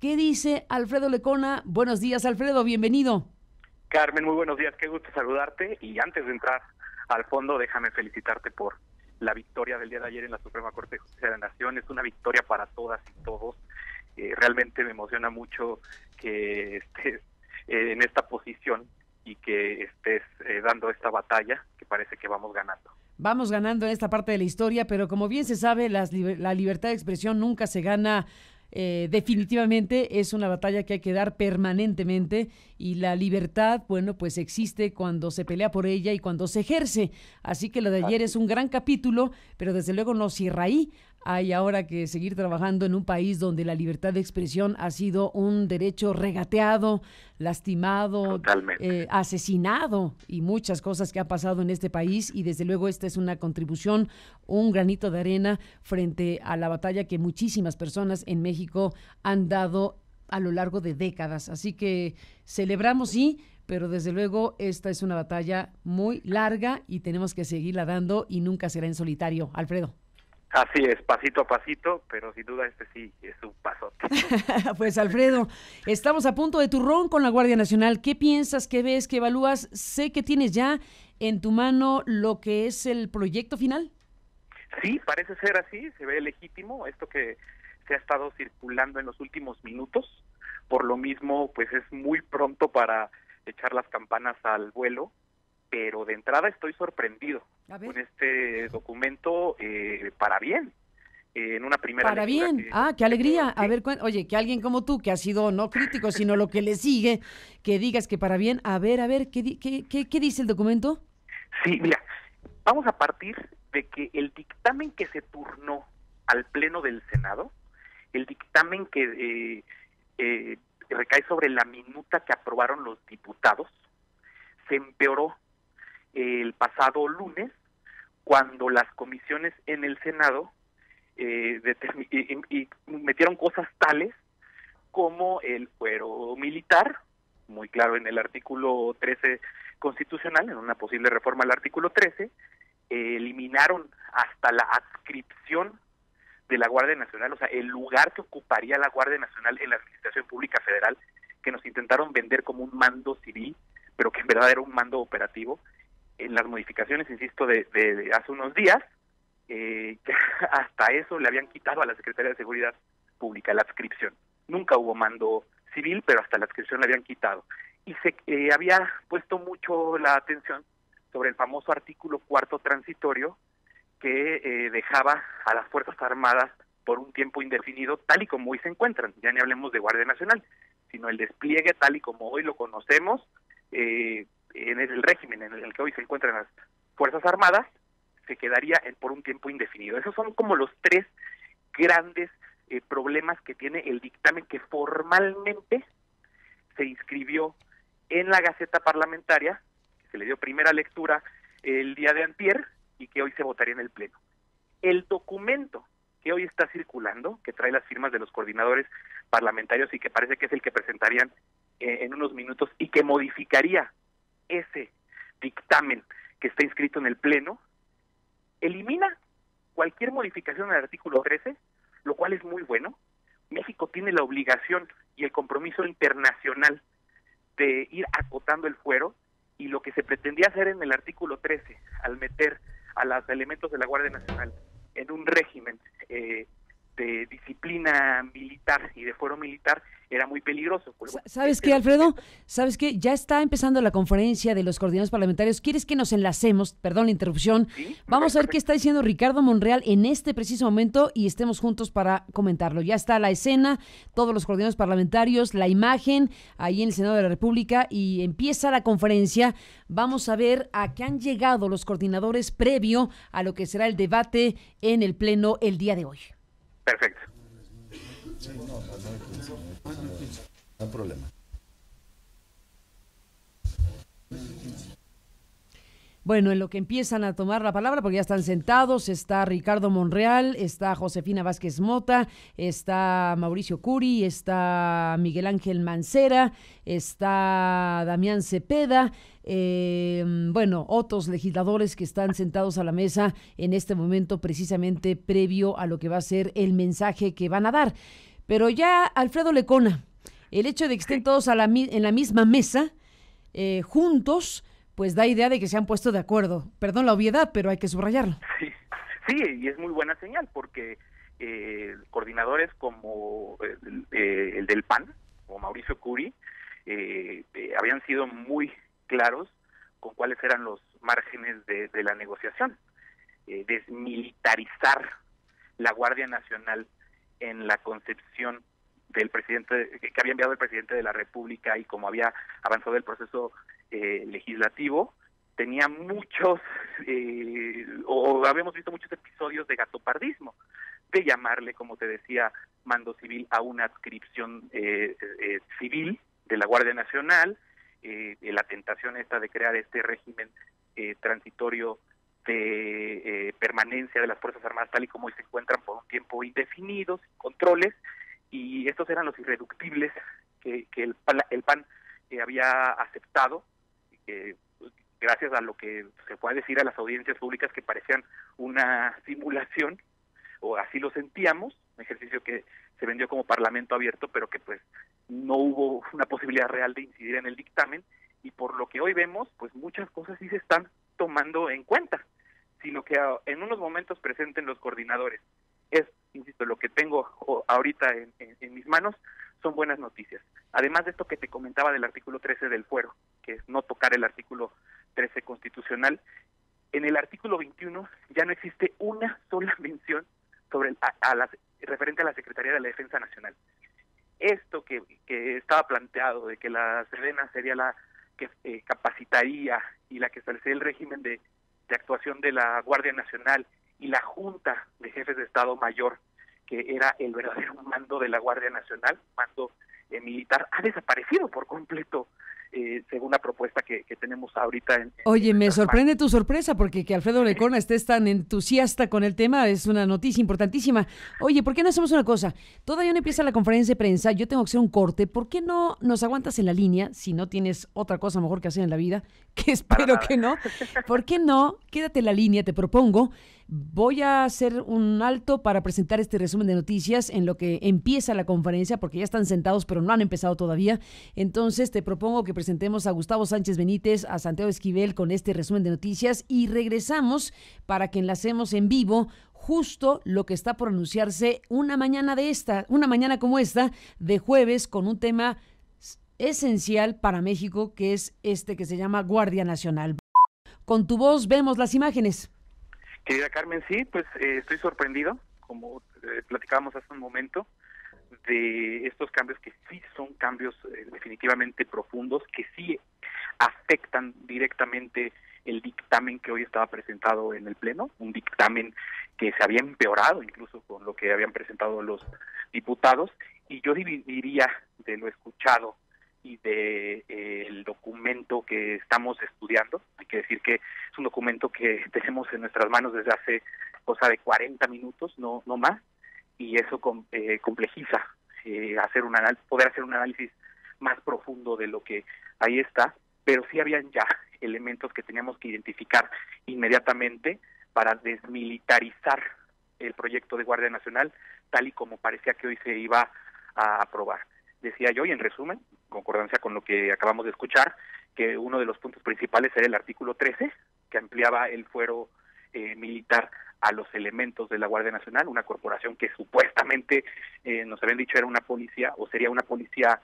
¿Qué dice Alfredo Lecona? Buenos días, Alfredo, bienvenido. Carmen, muy buenos días, qué gusto saludarte. Y antes de entrar al fondo, déjame felicitarte por la victoria del día de ayer en la Suprema Corte de Justicia de la Nación. Es una victoria para todas y todos. Realmente me emociona mucho que estés en esta posición y que estés dando esta batalla que parece que vamos ganando. Vamos ganando en esta parte de la historia, pero como bien se sabe, la libertad de expresión nunca se gana. Definitivamente es una batalla que hay que dar permanentemente, y la libertad, bueno, pues existe cuando se pelea por ella y cuando se ejerce. Así que lo de ayer es un gran capítulo, pero desde luego no cierra ahí. Hay ahora que seguir trabajando en un país donde la libertad de expresión ha sido un derecho regateado, lastimado, asesinado, y muchas cosas que han pasado en este país, y desde luego esta es una contribución, un granito de arena frente a la batalla que muchísimas personas en México han dado a lo largo de décadas. Así que celebramos, sí, pero desde luego esta es una batalla muy larga y tenemos que seguirla dando, y nunca será en solitario, Alfredo. Así es, pasito a pasito, pero sin duda este sí es un pasote. Pues Alfredo, estamos a punto de turrón con la Guardia Nacional. ¿Qué piensas, qué ves, qué evalúas? Sé que tienes ya en tu mano lo que es el proyecto final. Sí, parece ser así, se ve legítimo esto que se ha estado circulando en los últimos minutos. Por lo mismo, pues es muy pronto para echar las campanas al vuelo, pero de entrada estoy sorprendido con este documento, para bien. En una primera para bien, qué alegría. A ver, oye, que alguien como tú, que ha sido no crítico, sino lo que le sigue, que digas que para bien. A ver, ¿qué dice el documento? Sí, mira, vamos a partir de que el dictamen que se turnó al Pleno del Senado, el dictamen que recae sobre la minuta que aprobaron los diputados, se empeoró el pasado lunes, cuando las comisiones en el Senado metieron cosas tales como el fuero militar, muy claro en el artículo 13 constitucional, en una posible reforma al artículo 13, eliminaron hasta la adscripción de la Guardia Nacional, o sea, el lugar que ocuparía la Guardia Nacional en la Administración Pública Federal, que nos intentaron vender como un mando civil, pero que en verdad era un mando operativo. En las modificaciones, insisto, de hace unos días, hasta eso le habían quitado a la Secretaría de Seguridad Pública la adscripción. Nunca hubo mando civil, pero hasta la adscripción le habían quitado. Y se había puesto mucho la atención sobre el famoso artículo 4º transitorio, que dejaba a las Fuerzas Armadas por un tiempo indefinido, tal y como hoy se encuentran. Ya ni hablemos de Guardia Nacional, sino el despliegue tal y como hoy lo conocemos, en el régimen en el que hoy se encuentran las Fuerzas Armadas, se quedaría por un tiempo indefinido. Esos son como los tres grandes problemas que tiene el dictamen, que formalmente se inscribió en la Gaceta Parlamentaria, que se le dio primera lectura el día de antier y que hoy se votaría en el Pleno. El documento que hoy está circulando, que trae las firmas de los coordinadores parlamentarios y que parece que es el que presentarían en unos minutos, y que modificaría ese dictamen que está inscrito en el Pleno, elimina cualquier modificación al artículo 13, lo cual es muy bueno. México tiene la obligación y el compromiso internacional de ir acotando el fuero, y lo que se pretendía hacer en el artículo 13, al meter a los elementos de la Guardia Nacional en un régimen de disciplina militar y de fuero militar, era muy peligroso. ¿Sabes qué, Alfredo? ¿Sabes qué? Ya está empezando la conferencia de los coordinadores parlamentarios. ¿Quieres que nos enlacemos? Perdón la interrupción. ¿Sí? Vamos a ver qué está diciendo Ricardo Monreal en este preciso momento y estemos juntos para comentarlo. Ya está la escena, todos los coordinadores parlamentarios, la imagen ahí en el Senado de la República, y empieza la conferencia. Vamos a ver a qué han llegado los coordinadores previo a lo que será el debate en el Pleno el día de hoy. Perfecto. Sí, no hay problema. Bueno, en lo que empiezan a tomar la palabra, porque ya están sentados, está Ricardo Monreal, está Josefina Vázquez Mota, está Mauricio Curi, está Miguel Ángel Mancera, está Damián Cepeda, otros legisladores que están sentados a la mesa en este momento, precisamente previo a lo que va a ser el mensaje que van a dar. Pero ya, Alfredo Lecona, el hecho de que estén todos en la misma mesa, juntos, pues da idea de que se han puesto de acuerdo. Perdón la obviedad, pero hay que subrayarlo. Sí, sí, y es muy buena señal porque coordinadores como el del PAN, como Mauricio Curi, habían sido muy claros con cuáles eran los márgenes de la negociación. Desmilitarizar la Guardia Nacional en la concepción del presidente que había enviado el presidente de la República y como había avanzado el proceso legislativo, tenía muchos, o habíamos visto muchos episodios de gatopardismo, de llamarle, como te decía, mando civil a una adscripción civil de la Guardia Nacional, la tentación esta de crear este régimen transitorio de permanencia de las Fuerzas Armadas tal y como hoy se encuentran por un tiempo indefinido, sin controles, y estos eran los irreductibles que el PAN había aceptado, gracias a lo que se puede decir a las audiencias públicas que parecían una simulación, o así lo sentíamos, un ejercicio que se vendió como parlamento abierto, pero que pues no hubo una posibilidad real de incidir en el dictamen, y por lo que hoy vemos, pues muchas cosas sí se están tomando en cuenta, sino que en unos momentos presenten los coordinadores. Es, insisto, lo que tengo ahorita en mis manos son buenas noticias. Además de esto que te comentaba del artículo 13 del fuero, que es no tocar el artículo 13 constitucional, en el artículo 21 ya no existe una sola mención sobre referente a la Secretaría de la Defensa Nacional. Esto que estaba planteado de que la Sedena sería la que capacitaría y la que establecería el régimen de actuación de la Guardia Nacional y la Junta de Jefes de Estado Mayor, que era el verdadero mando de la Guardia Nacional, mando militar, ha desaparecido por completo, según la propuesta que tenemos ahorita. Oye, me sorprende tu sorpresa, porque que Alfredo Lecona estés tan entusiasta con el tema es una noticia importantísima. Oye, ¿por qué no hacemos una cosa? Todavía no empieza la conferencia de prensa, yo tengo que hacer un corte. ¿Por qué no nos aguantas en la línea, si no tienes otra cosa mejor que hacer en la vida? Que espero que no. ¿Por qué no? Quédate en la línea, te propongo. Voy a hacer un alto para presentar este resumen de noticias en lo que empieza la conferencia, porque ya están sentados, pero no han empezado todavía. Entonces, te propongo que presentemos a Gustavo Sánchez Benítez, a Santiago Esquivel con este resumen de noticias y regresamos para que enlacemos en vivo justo lo que está por anunciarse una mañana como esta, de jueves, con un tema esencial para México, que es este que se llama Guardia Nacional. Con tu voz vemos las imágenes. Querida Carmen, sí, pues estoy sorprendido, como platicábamos hace un momento, de estos cambios que sí son cambios definitivamente profundos, que sí afectan directamente el dictamen que hoy estaba presentado en el Pleno, un dictamen que se había empeorado incluso con lo que habían presentado los diputados, y yo dividiría de lo escuchado y de el documento que estamos estudiando. Hay que decir que es un documento que tenemos en nuestras manos desde hace cosa de 40 minutos, no más, y eso complejiza poder hacer un análisis más profundo de lo que ahí está, pero sí habían ya elementos que teníamos que identificar inmediatamente para desmilitarizar el proyecto de Guardia Nacional, tal y como parecía que hoy se iba a aprobar. Decía yo, y en resumen, concordancia con lo que acabamos de escuchar, que uno de los puntos principales era el artículo 13, que ampliaba el fuero militar a los elementos de la Guardia Nacional, una corporación que supuestamente nos habían dicho era una policía, o sería una policía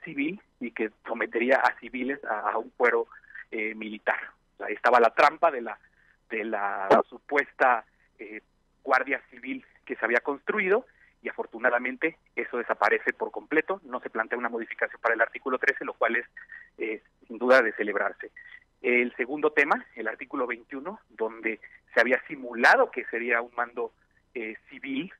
civil, y que sometería a civiles a un fuero militar. O sea, ahí estaba la trampa de la supuesta Guardia Civil que se había construido, y afortunadamente eso desaparece por completo. No se plantea una modificación para el artículo 13, lo cual es sin duda de celebrarse. El segundo tema, el artículo 21, donde se había simulado que sería un mando civil,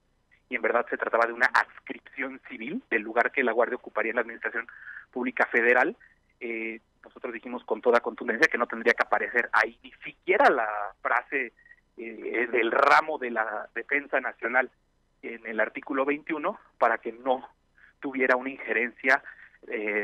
y en verdad se trataba de una adscripción civil del lugar que la Guardia ocuparía en la Administración Pública Federal. Nosotros dijimos con toda contundencia que no tendría que aparecer ahí ni siquiera la frase del ramo de la Defensa Nacional en el artículo 21, para que no tuviera una injerencia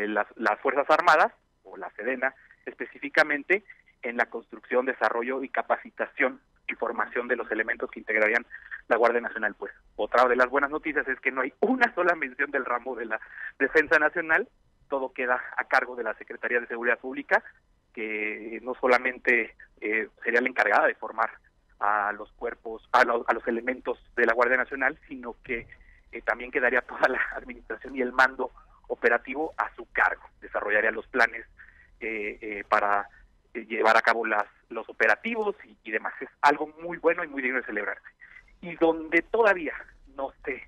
las Fuerzas Armadas, o la Sedena específicamente, en la construcción, desarrollo y capacitación y formación de los elementos que integrarían la Guardia Nacional. Pues otra de las buenas noticias es que no hay una sola mención del ramo de la Defensa Nacional, todo queda a cargo de la Secretaría de Seguridad Pública, que no solamente sería la encargada de formar a los cuerpos, a los elementos de la Guardia Nacional, sino que también quedaría toda la administración y el mando operativo a su cargo, desarrollaría los planes para llevar a cabo los operativos y demás. Es algo muy bueno y muy digno de celebrarse. Y donde todavía no sé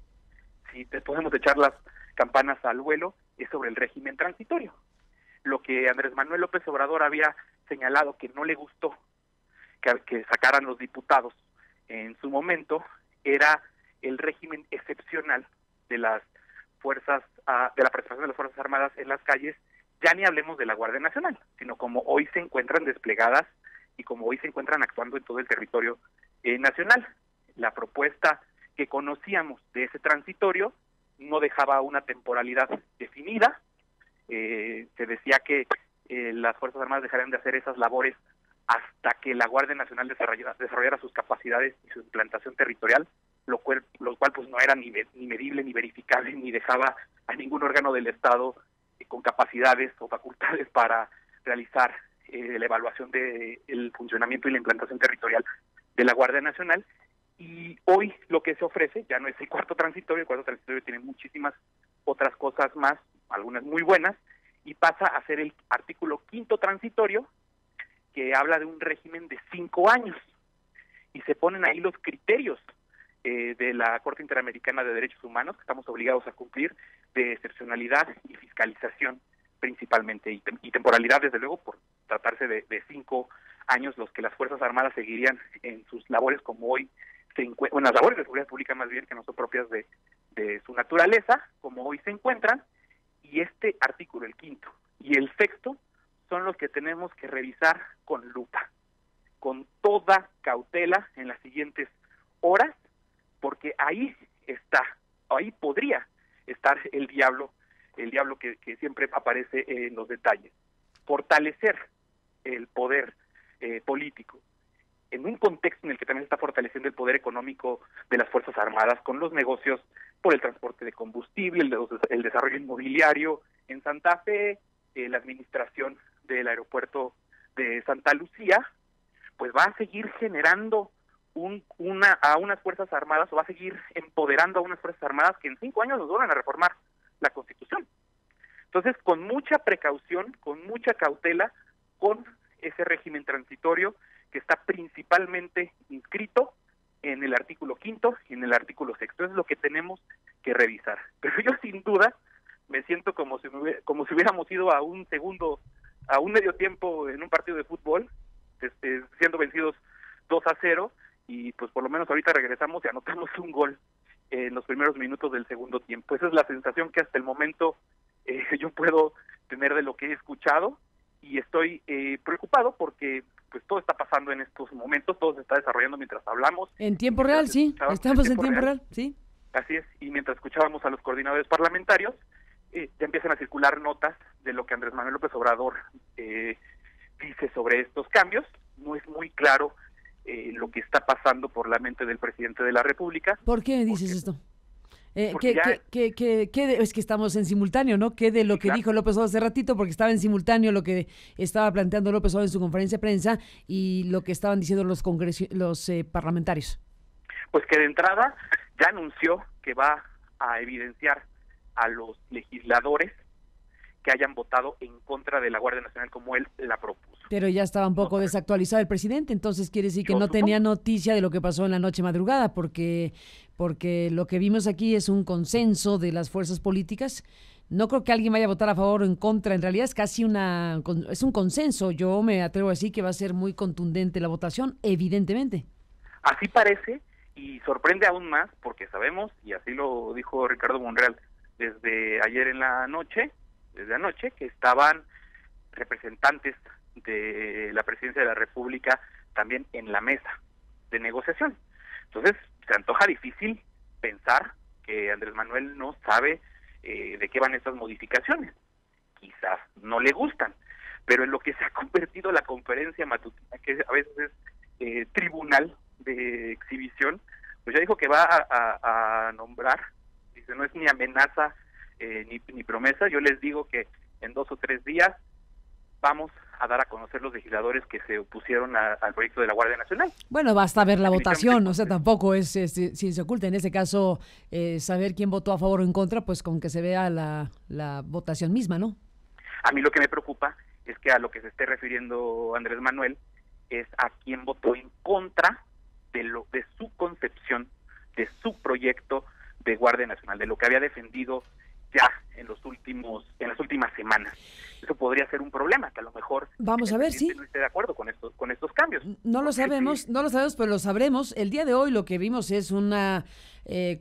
si te podemos echar las campanas al vuelo es sobre el régimen transitorio. Lo que Andrés Manuel López Obrador había señalado que no le gustó que sacaran los diputados en su momento era el régimen excepcional de las fuerzas, de la participación de las Fuerzas Armadas en las calles. Ya ni hablemos de la Guardia Nacional, sino como hoy se encuentran desplegadas y como hoy se encuentran actuando en todo el territorio nacional. La propuesta que conocíamos de ese transitorio no dejaba una temporalidad definida. Se decía que las Fuerzas Armadas dejarían de hacer esas labores hasta que la Guardia Nacional desarrollara sus capacidades y su implantación territorial, lo cual pues no era ni medible, ni verificable, ni dejaba a ningún órgano del Estado con capacidades o facultades para realizar la evaluación del funcionamiento y la implantación territorial de la Guardia Nacional. Y hoy lo que se ofrece ya no es el cuarto transitorio tiene muchísimas otras cosas más, algunas muy buenas, y pasa a ser el artículo 5º transitorio, que habla de un régimen de 5 años, y se ponen ahí los criterios de la Corte Interamericana de Derechos Humanos, que estamos obligados a cumplir, de excepcionalidad y fiscalización principalmente, y temporalidad, desde luego, por tratarse de 5 años, los que las Fuerzas Armadas seguirían en sus labores como hoy se encuentran, las labores de seguridad pública más bien, que no son propias de su naturaleza, como hoy se encuentran. Y este artículo, el 5º y el 6º, son los que tenemos que revisar con lupa, con toda cautela en las siguientes horas, porque ahí podría estar el diablo que siempre aparece en los detalles. Fortalecer el poder político en un contexto en el que también se está fortaleciendo el poder económico de las Fuerzas Armadas con los negocios por el transporte de combustible, el desarrollo inmobiliario en Santa Fe, la administración del aeropuerto de Santa Lucía, pues va a seguir generando a unas Fuerzas Armadas, o va a seguir empoderando a unas Fuerzas Armadas que en 5 años nos vuelvan a reformar la Constitución. Entonces, con mucha precaución, con mucha cautela, con ese régimen transitorio que está principalmente inscrito en el artículo 5º y en el artículo 6º. Es lo que tenemos que revisar. Pero yo sin duda me siento como si hubiéramos ido a un medio tiempo en un partido de fútbol, siendo vencidos 2-0, y pues por lo menos ahorita regresamos y anotamos un gol en los primeros minutos del segundo tiempo. Esa es la sensación que hasta el momento yo puedo tener de lo que he escuchado, y estoy preocupado porque pues todo está pasando en estos momentos, todo se está desarrollando mientras hablamos. En tiempo real, sí, estamos en tiempo real, sí. Así es, y mientras escuchábamos a los coordinadores parlamentarios, ya empiezan a circular notas de lo que Andrés Manuel López Obrador dice sobre estos cambios. No es muy claro lo que está pasando por la mente del presidente de la República. ¿Por qué dices esto? Es que estamos en simultáneo, ¿no? ¿Qué de lo que dijo López Obrador hace ratito? Porque estaba en simultáneo lo que estaba planteando López Obrador en su conferencia de prensa y lo que estaban diciendo los parlamentarios. Pues que de entrada ya anunció que va a evidenciar a los legisladores que hayan votado en contra de la Guardia Nacional como él la propuso. Pero ya estaba un poco desactualizado el presidente, entonces quiere decir que no tenía noticia de lo que pasó en la noche madrugada, porque lo que vimos aquí es un consenso de las fuerzas políticas. No creo que alguien vaya a votar a favor o en contra, en realidad es casi es un consenso. Yo me atrevo a decir que va a ser muy contundente la votación, evidentemente. Así parece, y sorprende aún más porque sabemos, y así lo dijo Ricardo Monreal desde ayer en la noche, desde anoche, que estaban representantes de la Presidencia de la República también en la mesa de negociación. Entonces, se antoja difícil pensar que Andrés Manuel no sabe de qué van estas modificaciones. Quizás no le gustan, pero en lo que se ha convertido la conferencia matutina, que a veces es tribunal de exhibición, pues ya dijo que va a nombrar, dice, no es ni amenaza ni promesa. Yo les digo que en 2 o 3 días vamos a dar a conocer los legisladores que se opusieron al proyecto de la Guardia Nacional. Bueno, basta ver la votación, o sea, tampoco es, si se oculta en ese caso saber quién votó a favor o en contra, pues con que se vea la votación misma, ¿no? A mí lo que me preocupa es que a lo que se esté refiriendo Andrés Manuel es a quién votó en contra de su concepción, de su proyecto de Guardia Nacional, de lo que había defendido ya en las últimas semanas. Eso podría ser un problema, que a lo mejor vamos a ver si no esté de acuerdo con estos cambios. No lo sabemos, pero lo sabremos. El día de hoy lo que vimos es una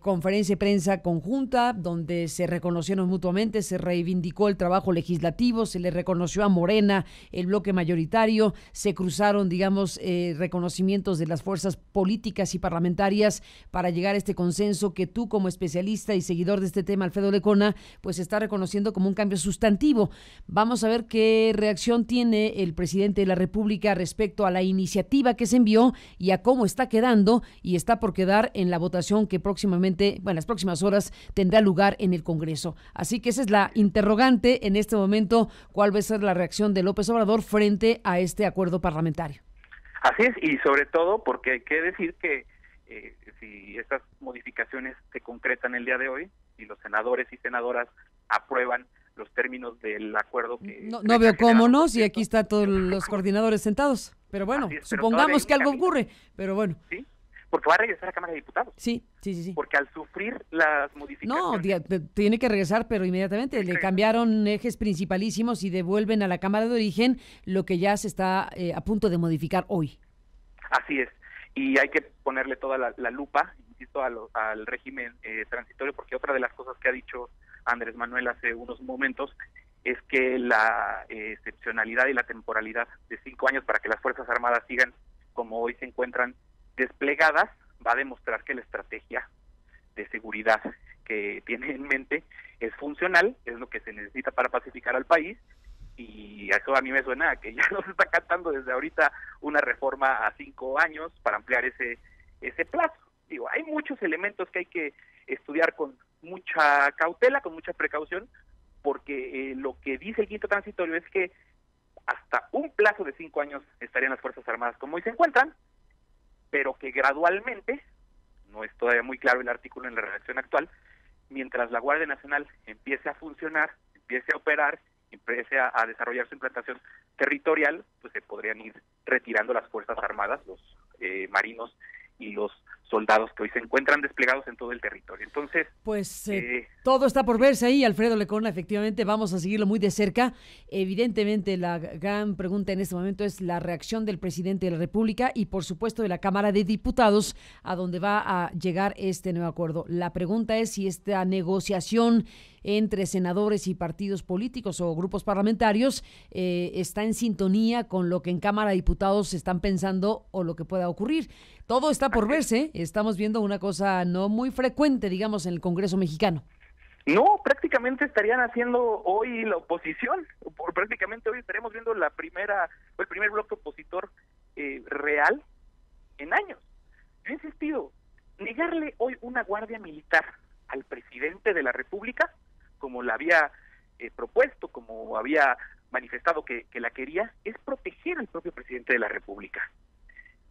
conferencia de prensa conjunta donde se reconocieron mutuamente, se reivindicó el trabajo legislativo, se le reconoció a Morena el bloque mayoritario, se cruzaron, digamos, reconocimientos de las fuerzas políticas y parlamentarias para llegar a este consenso que tú, como especialista y seguidor de este tema, Alfredo Lecona, pues está reconociendo como un cambio sustantivo. Vamos a ver qué reacción tiene el presidente de la República respecto a la iniciativa que se envió y a cómo está quedando y está por quedar en la votación que próximamente, bueno, en las próximas horas tendrá lugar en el Congreso. Así que esa es la interrogante en este momento, ¿cuál va a ser la reacción de López Obrador frente a este acuerdo parlamentario? Así es, y sobre todo porque hay que decir que si estas modificaciones se concretan el día de hoy y los senadores y senadoras aprueban los términos del acuerdo que... No veo cómo no, si aquí están todos los coordinadores sentados. Pero bueno, supongamos que algo ocurre, pero bueno. Sí, porque va a regresar a la Cámara de Diputados. Sí. Porque al sufrir las modificaciones... No, tiene que regresar, pero inmediatamente le cambiaron ejes principalísimos y devuelven a la Cámara de Origen lo que ya se está a punto de modificar hoy. Así es, y hay que ponerle toda la lupa, insisto, al régimen transitorio, porque otra de las cosas que ha dicho Andrés Manuel hace unos momentos es que la excepcionalidad y la temporalidad de 5 años para que las Fuerzas Armadas sigan como hoy se encuentran desplegadas va a demostrar que la estrategia de seguridad que tiene en mente es funcional, es lo que se necesita para pacificar al país, y eso a mí me suena a que ya nos está cantando desde ahorita una reforma a 5 años para ampliar ese plazo. Digo, hay muchos elementos que hay que estudiar con mucha cautela, con mucha precaución, porque lo que dice el quinto transitorio es que hasta un plazo de 5 años estarían las Fuerzas Armadas como hoy se encuentran, pero que gradualmente, no es todavía muy claro el artículo en la redacción actual, mientras la Guardia Nacional empiece a funcionar, empiece a operar, empiece a desarrollar su implantación territorial, pues se podrían ir retirando las Fuerzas Armadas, los marinos y los soldados que hoy se encuentran desplegados en todo el territorio. Entonces, pues todo está por verse ahí, Alfredo Lecona. Efectivamente, vamos a seguirlo muy de cerca. Evidentemente, la gran pregunta en este momento es la reacción del presidente de la República y, por supuesto, de la Cámara de Diputados, a donde va a llegar este nuevo acuerdo. La pregunta es si esta negociación entre senadores y partidos políticos o grupos parlamentarios está en sintonía con lo que en Cámara de Diputados están pensando o lo que pueda ocurrir. Todo está por verse. Estamos viendo una cosa no muy frecuente, digamos, en el Congreso mexicano. No, prácticamente estarían haciendo hoy la oposición. Prácticamente hoy estaremos viendo el primer bloque opositor real en años. Yo he insistido, negarle hoy una guardia militar al presidente de la República, como la había propuesto, como había manifestado que la quería, es proteger al propio presidente de la República.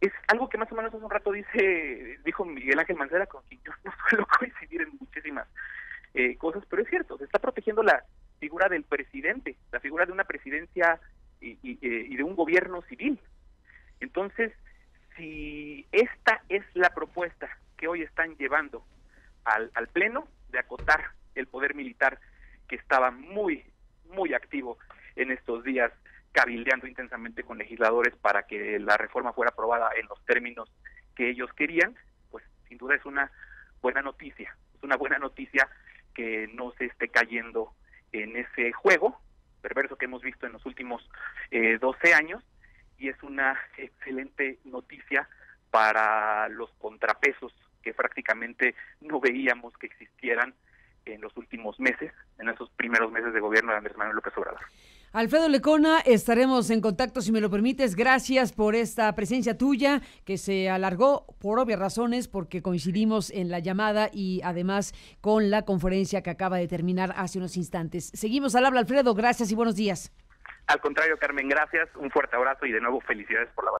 Es algo que más o menos hace un rato dijo Miguel Ángel Mancera, con quien yo no suelo coincidir en muchísimas cosas, pero es cierto, se está protegiendo la figura del presidente, la figura de una presidencia y de un gobierno civil. Entonces, si esta es la propuesta que hoy están llevando al Pleno, de acotar el poder militar que estaba muy, muy activo en estos días, cabildeando intensamente con legisladores para que la reforma fuera aprobada en los términos que ellos querían, pues sin duda es una buena noticia. Es una buena noticia que no se esté cayendo en ese juego perverso que hemos visto en los últimos 12 años, y es una excelente noticia para los contrapesos que prácticamente no veíamos que existieran en los últimos meses, en esos primeros meses de gobierno de Andrés Manuel López Obrador. Alfredo Lecona, estaremos en contacto si me lo permites. Gracias por esta presencia tuya que se alargó por obvias razones porque coincidimos en la llamada y además con la conferencia que acaba de terminar hace unos instantes. Seguimos al habla, Alfredo. Gracias y buenos días. Al contrario, Carmen, gracias. Un fuerte abrazo y de nuevo felicidades por la